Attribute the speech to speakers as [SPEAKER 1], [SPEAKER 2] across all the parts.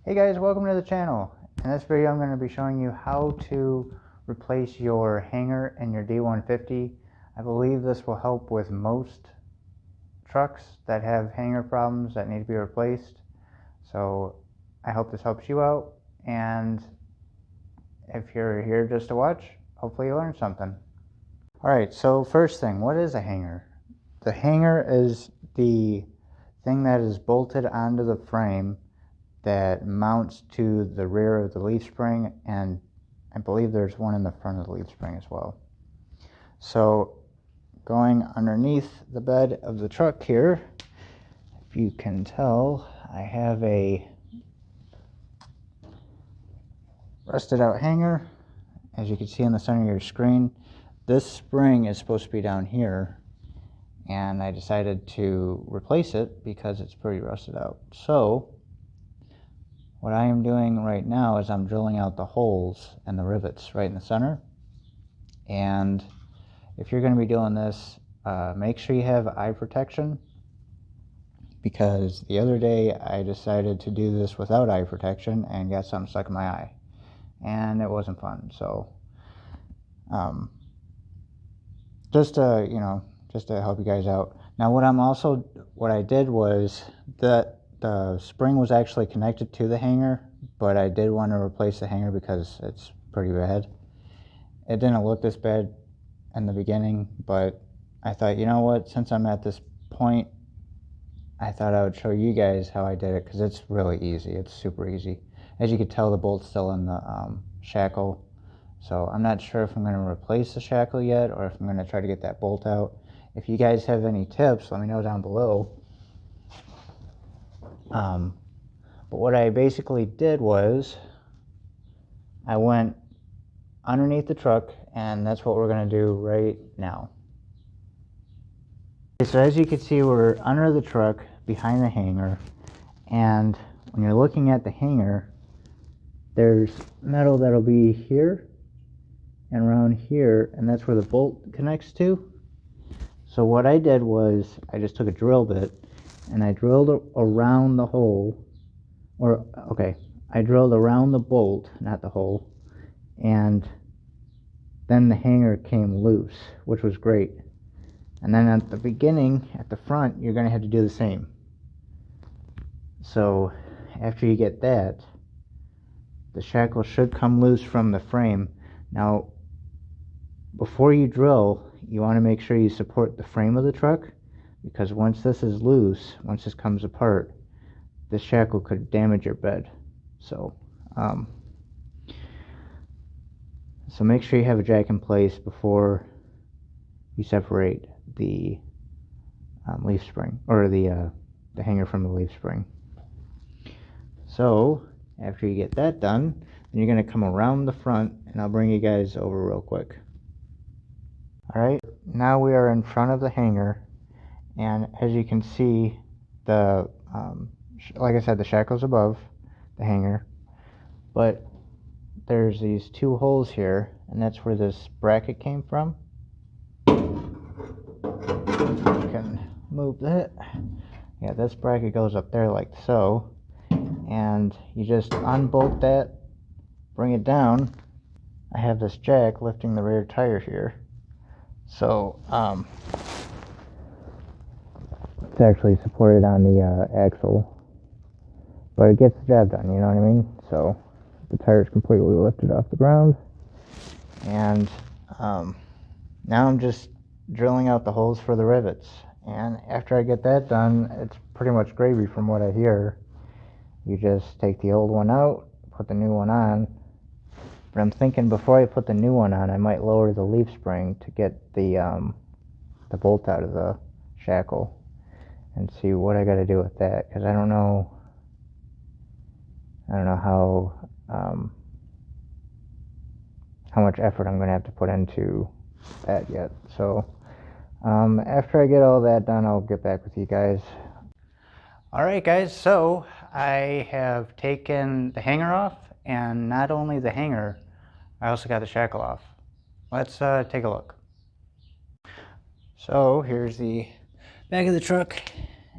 [SPEAKER 1] Hey guys, welcome to the channel. In this video I'm going to be showing you how to replace your hanger in your D150. I believe this will help with most trucks that have hanger problems that need to be replaced. So I hope this helps you out, and if you're here just to watch, hopefully you learned something. Alright, so first thing, what is a hanger? The hanger is the thing that is bolted onto the frame that mounts to the rear of the leaf spring, and I believe there's one in the front of the leaf spring as well. So going underneath the bed of the truck here, if you can tell, I have a rusted out hanger. As you can see in the center of your screen, this spring is supposed to be down here, and I decided to replace it because it's pretty rusted out. So what I am doing right now is I'm drilling out the holes and the rivets right in the center. And if you're going to be doing this, make sure you have eye protection, because the other day I decided to do this without eye protection and got something stuck in my eye, and it wasn't fun. So just to help you guys out. Now what I did was that the spring was actually connected to the hanger, but I did want to replace the hanger because it's pretty bad. It didn't look this bad in the beginning, but I thought, you know what, since I'm at this point, I thought I would show you guys how I did it, because it's really easy. It's super easy. As you can tell, the bolt's still in the shackle, so I'm not sure if I'm going to replace the shackle yet or if I'm going to try to get that bolt out. If you guys have any tips, let me know down below. But what I basically did was I went underneath the truck, and that's what we're going to do right now. Okay, so as you can see, we're under the truck behind the hanger, and when you're looking at the hanger, there's metal that'll be here and around here, and that's where the bolt connects to. So what I did was I just took a drill bit and I drilled around the hole, I drilled around the bolt, not the hole, and then the hanger came loose, which was great. And then at the beginning, at the front, you're going to have to do the same. So after you get that, the shackle should come loose from the frame. Now, before you drill, you want to make sure you support the frame of the truck, because once this is loose, once this comes apart, the shackle could damage your bed. So make sure you have a jack in place before you separate the leaf spring, or the hanger from the leaf spring. So after you get that done, then you're going to come around the front, and I'll bring you guys over real quick. Alright, now we are in front of the hanger, and as you can see, the like I said, the shackle's above the hanger, but there's these two holes here, and that's where this bracket came from. You can move that. Yeah, this bracket goes up there like so, and you just unbolt that, bring it down. I have this jack lifting the rear tire here, so it's actually supported on the axle, but it gets the job done, you know what I mean? So the tire is completely lifted off the ground, and now I'm just drilling out the holes for the rivets. And after I get that done, it's pretty much gravy from what I hear. You just take the old one out, put the new one on. But I'm thinking before I put the new one on, I might lower the leaf spring to get the bolt out of the shackle, and see what I got to do with that, because I don't know how much effort I'm going to have to put into that yet. So after I get all that done, I'll get back with you guys. Alright guys, so I have taken the hanger off, and not only the hanger, I also got the shackle off. Let's take a look. So here's the back of the truck,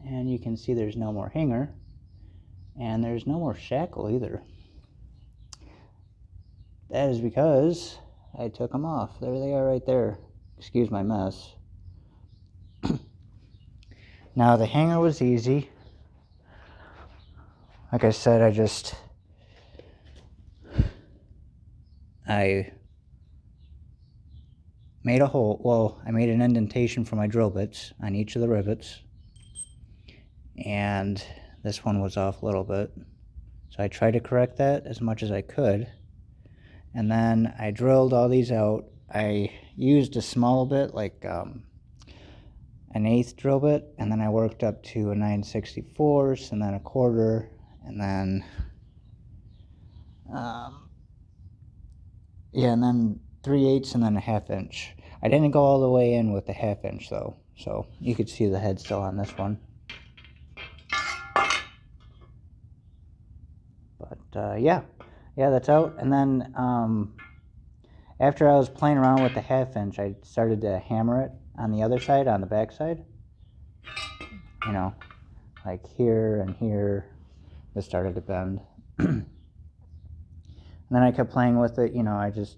[SPEAKER 1] and you can see there's no more hanger. And there's no more shackle either. That is because I took them off. There they are right there. Excuse my mess. Now the hanger was easy. Like I said, I made a hole. Well, I made an indentation for my drill bits on each of the rivets. And this one was off a little bit. So I tried to correct that as much as I could. And then I drilled all these out. I used a small bit, like an 1/8 drill bit, and then I worked up to a 9/64, and then a 1/4, and then and then 3/8, and then a 1/2 inch. I didn't go all the way in with the 1/2 inch though, so you could see the head still on this one. But yeah, that's out. And then after I was playing around with the 1/2 inch, I started to hammer it on the other side, on the back side. You know, like here and here, this started to bend. And then I kept playing with it. You know, I just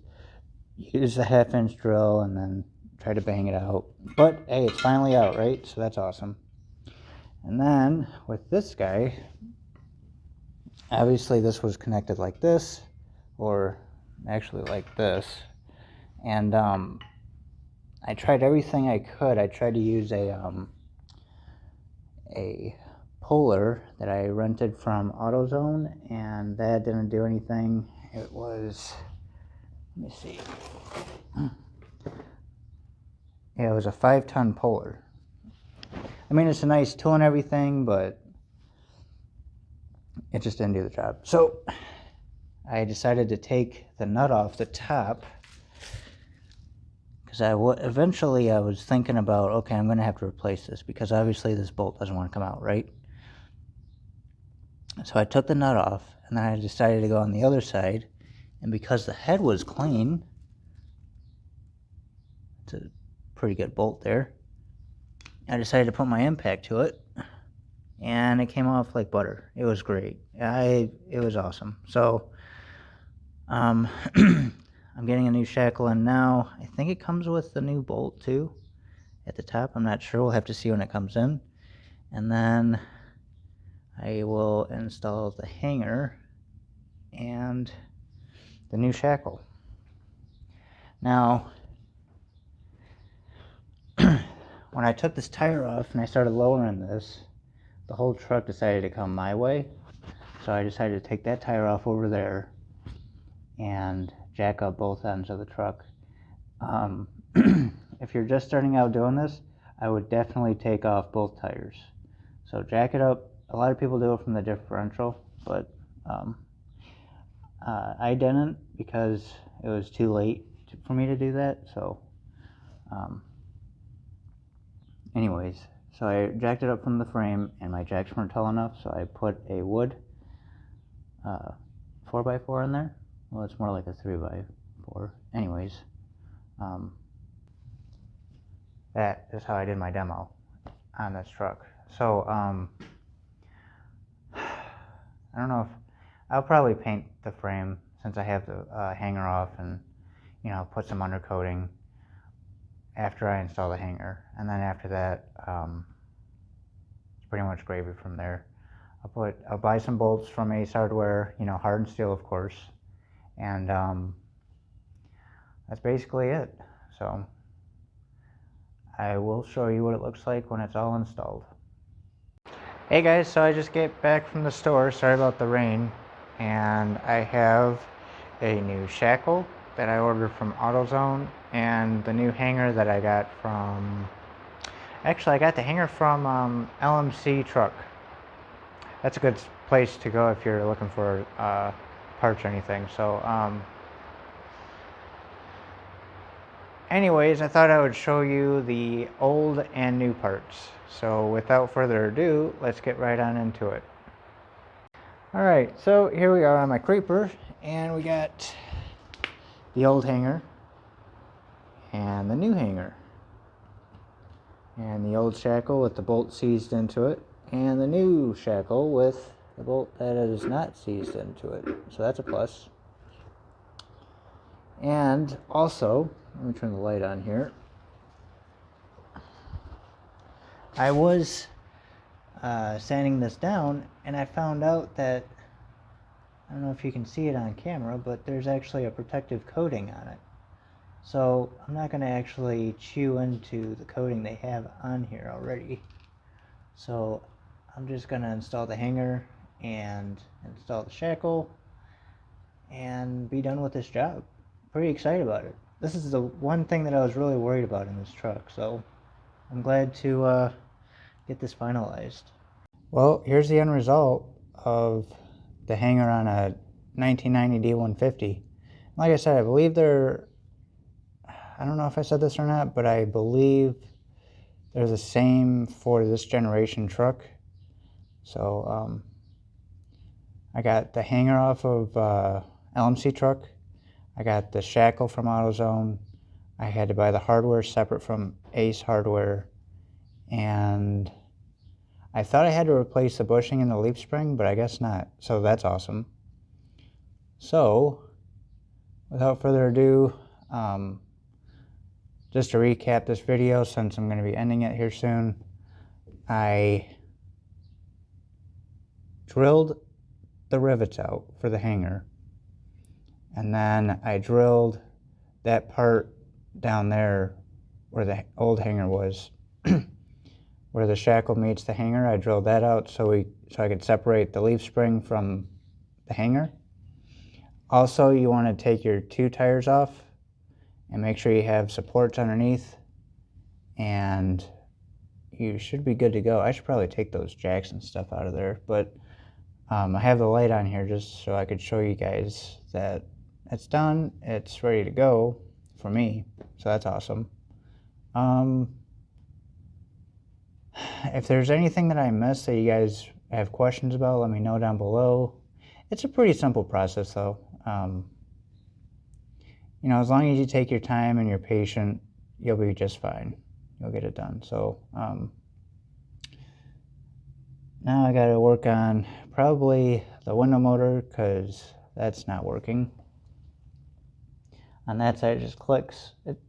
[SPEAKER 1] used the 1/2 inch drill and then tried to bang it out. But hey, it's finally out, right? So that's awesome. And then with this guy, obviously this was connected like this, or actually like this. And I tried everything I could. I tried to use a puller that I rented from AutoZone, and that didn't do anything. It was, let me see. Yeah, it was a 5-ton puller. I mean, it's a nice tool and everything, but it just didn't do the job. So I decided to take the nut off the top, because eventually I was thinking about, okay, I'm going to have to replace this, because obviously this bolt doesn't want to come out, right? So I took the nut off, and then I decided to go on the other side, and because the head was clean, it's a pretty good bolt there, I decided to put my impact to it, and it came off like butter. It was great. It was awesome. So I'm getting a new shackle in now. I think it comes with the new bolt too at the top. I'm not sure. We'll have to see when it comes in. And then I will install the hanger and the new shackle. Now, when I took this tire off and I started lowering this, the whole truck decided to come my way. So I decided to take that tire off over there and jack up both ends of the truck. If you're just starting out doing this, I would definitely take off both tires. So jack it up. A lot of people do it from the differential, but I didn't, because it was too late for me to do that. So anyways, so I jacked it up from the frame, and my jacks weren't tall enough, so I put a wood 4x4 in there. Well, it's more like a 3x4. Anyways, that is how I did my demo on this truck. So I don't know if I'll probably paint the frame, since I have the hanger off, and put some undercoating after I install the hanger. And then after that, it's pretty much gravy from there. I'll buy some bolts from Ace Hardware, hardened steel, of course, and that's basically it. So I will show you what it looks like when it's all installed. Hey guys, so I just get back from the store. Sorry about the rain. And I have a new shackle that I ordered from AutoZone, and the new hanger that I got from, actually I got the hanger from LMC Truck. That's a good place to go if you're looking for parts or anything. So anyways, I thought I would show you the old and new parts. So without further ado, let's get right on into it. Alright, so here we are on my creeper, and we got the old hanger and the new hanger, and the old shackle with the bolt seized into it, and the new shackle with the bolt that is not seized into it. So that's a plus. And also, let me turn the light on here. I was sanding this down, and I found out that, I don't know if you can see it on camera, but there's actually a protective coating on it. So I'm not going to actually chew into the coating they have on here already. So I'm just going to install the hanger and install the shackle and be done with this job. Pretty excited about it. This is the one thing that I was really worried about in this truck, so I'm glad to get this finalized. Well, here's the end result of the hanger on a 1990 D150. Like I said, I believe they're, I don't know if I said this or not, but I believe they're the same for this generation truck. So I got the hanger off of LMC truck. I got the shackle from AutoZone. I had to buy the hardware separate from Ace Hardware. And I thought I had to replace the bushing and the leaf spring, but I guess not. So that's awesome. So without further ado, just to recap this video, since I'm going to be ending it here soon, I drilled the rivets out for the hanger, and then I drilled that part down there where the old hanger was, where the shackle meets the hanger. I drilled that out so I could separate the leaf spring from the hanger. Also, you want to take your two tires off and make sure you have supports underneath, and you should be good to go. I should probably take those jacks and stuff out of there, but I have the light on here just so I could show you guys that it's done. It's ready to go for me, so that's awesome. If there's anything that I missed that you guys have questions about, let me know down below. It's a pretty simple process though. You know, as long as you take your time and you're patient, you'll be just fine. You'll get it done. So now I got to work on probably the window motor, because that's not working. On that side, it just clicks. It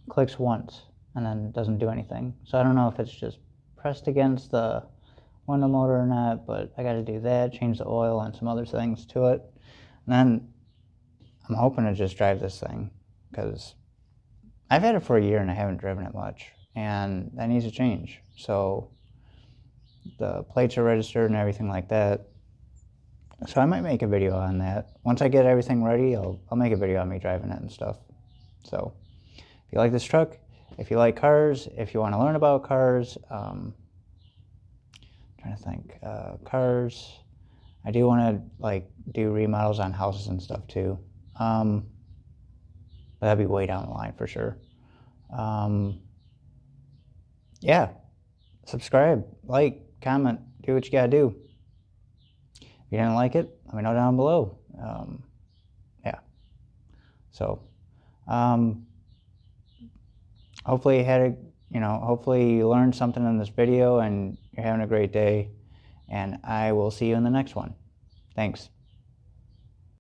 [SPEAKER 1] clicks once and then doesn't do anything. So I don't know if it's just pressed against the window motor or not, but I got to do that, change the oil and some other things to it. And then I'm hoping to just drive this thing, because I've had it for a year and I haven't driven it much, and that needs to change. So the plates are registered and everything like that. So I might make a video on that. Once I get everything ready, I'll make a video on me driving it and stuff. So if you like this truck, if you like cars, if you want to learn about cars, trying to think, cars, I do want to like do remodels on houses and stuff too. But that'd be way down the line for sure. Yeah, subscribe, like, comment, do what you gotta do. If you didn't like it, let me know down below. Yeah. So, hopefully you had hopefully you learned something in this video and you're having a great day, and I will see you in the next one. Thanks.